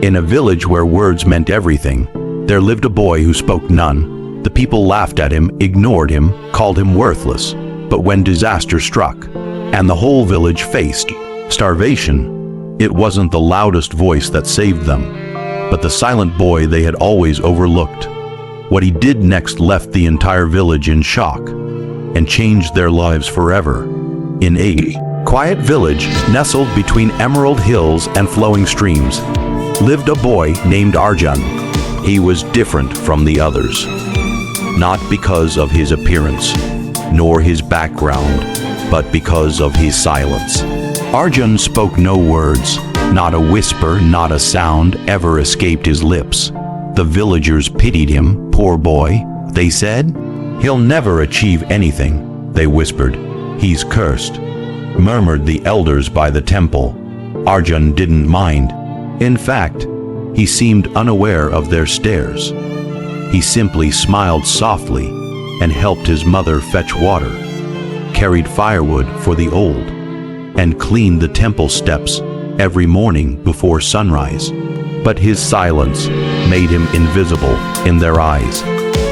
In a village where words meant everything, there lived a boy who spoke none. The people laughed at him, ignored him, called him worthless. But when disaster struck, and the whole village faced starvation, it wasn't the loudest voice that saved them, but the silent boy they had always overlooked. What he did next left the entire village in shock and changed their lives forever. In a quiet village nestled between emerald hills and flowing streams lived a boy named Arjun. He was different from the others, not because of his appearance, nor his background, but because of his silence. Arjun spoke no words. Not a whisper, not a sound ever escaped his lips. The villagers pitied him. Poor boy, they said. He'll never achieve anything, they whispered. He's cursed, murmured the elders by the temple. Arjun didn't mind. In fact, he seemed unaware of their stares. He simply smiled softly and helped his mother fetch water, carried firewood for the old, and cleaned the temple steps every morning before sunrise. But his silence made him invisible in their eyes.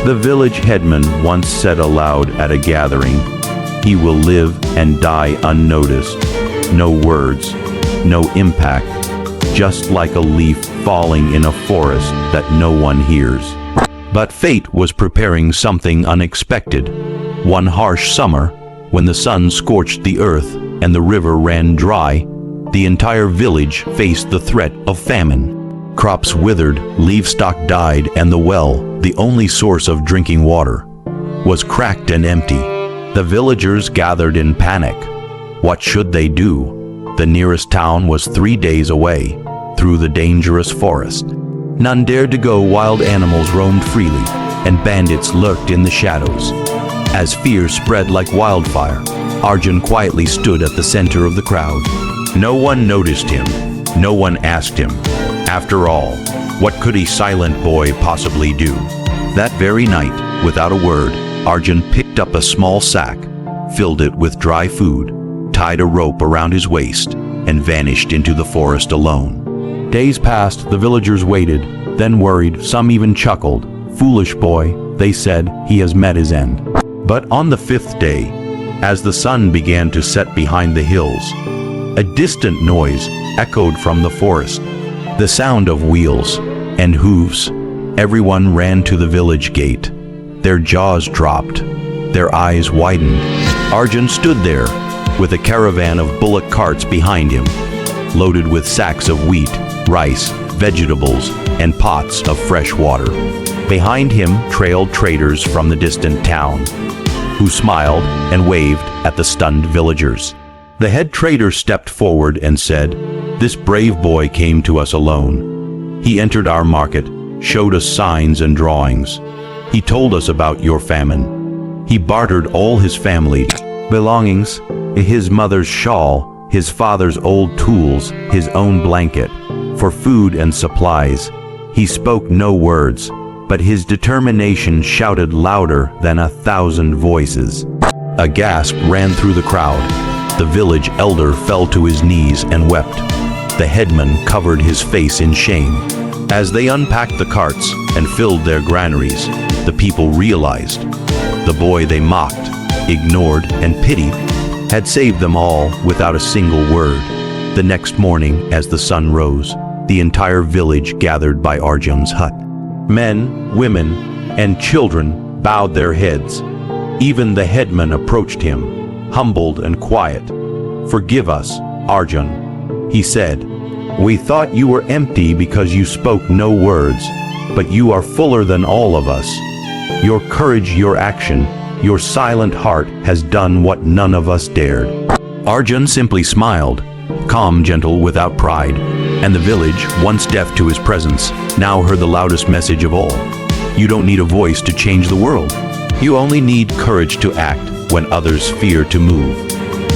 The village headman once said aloud at a gathering, "He will live and die unnoticed. No words, no impact, just like a leaf falling in a forest that no one hears." But fate was preparing something unexpected. One harsh summer, when the sun scorched the earth and the river ran dry, the entire village faced the threat of famine. Crops withered, livestock died, and the well, the only source of drinking water, was cracked and empty. The villagers gathered in panic. What should they do? The nearest town was 3 days away, through the dangerous forest. None dared to go. Wild animals roamed freely, and bandits lurked in the shadows. As fear spread like wildfire, Arjun quietly stood at the center of the crowd. No one noticed him. No one asked him. After all, what could a silent boy possibly do? That very night, without a word, Arjun picked up a small sack, filled it with dry food, tied a rope around his waist, and vanished into the forest alone. Days passed. The villagers waited, then worried. Some even chuckled. "Foolish boy," they said, "he has met his end." But on the 5th day, as the sun began to set behind the hills, a distant noise echoed from the forest. The sound of wheels and hooves. Everyone ran to the village gate. Their jaws dropped. Their eyes widened. Arjun stood there, with a caravan of bullock carts behind him, loaded with sacks of wheat, rice, vegetables, and pots of fresh water. Behind him trailed traders from the distant town, who smiled and waved at the stunned villagers. The head trader stepped forward and said, "This brave boy came to us alone. He entered our market, showed us signs and drawings. He told us about your famine. He bartered all his family belongings, his mother's shawl, his father's old tools, his own blanket, for food and supplies. He spoke no words, but his determination shouted louder than 1,000 voices." A gasp ran through the crowd. The village elder fell to his knees and wept. The headman covered his face in shame. As they unpacked the carts and filled their granaries, the people realized the boy they mocked, ignored, and pitied had saved them all without a single word. The next morning, as the sun rose, the entire village gathered by Arjun's hut. Men, women, and children bowed their heads. Even the headman approached him, humbled and quiet. "Forgive us, Arjun," he said. "We thought you were empty because you spoke no words, but you are fuller than all of us. Your courage, your action, your silent heart has done what none of us dared." Arjun simply smiled, calm, gentle, without pride, and the village, once deaf to his presence, now heard the loudest message of all. You don't need a voice to change the world. You only need courage to act when others fear to move.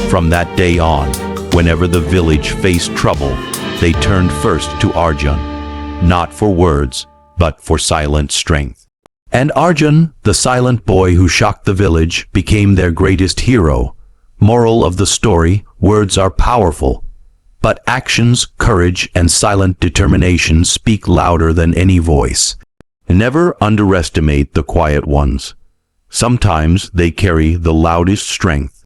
From that day on, whenever the village faced trouble, they turned first to Arjun, not for words, but for silent strength. And Arjun, the silent boy who shocked the village, became their greatest hero. Moral of the story: words are powerful, But actions, courage, and silent determination speak louder than any voice. Never underestimate the quiet ones. Sometimes they carry the loudest strength.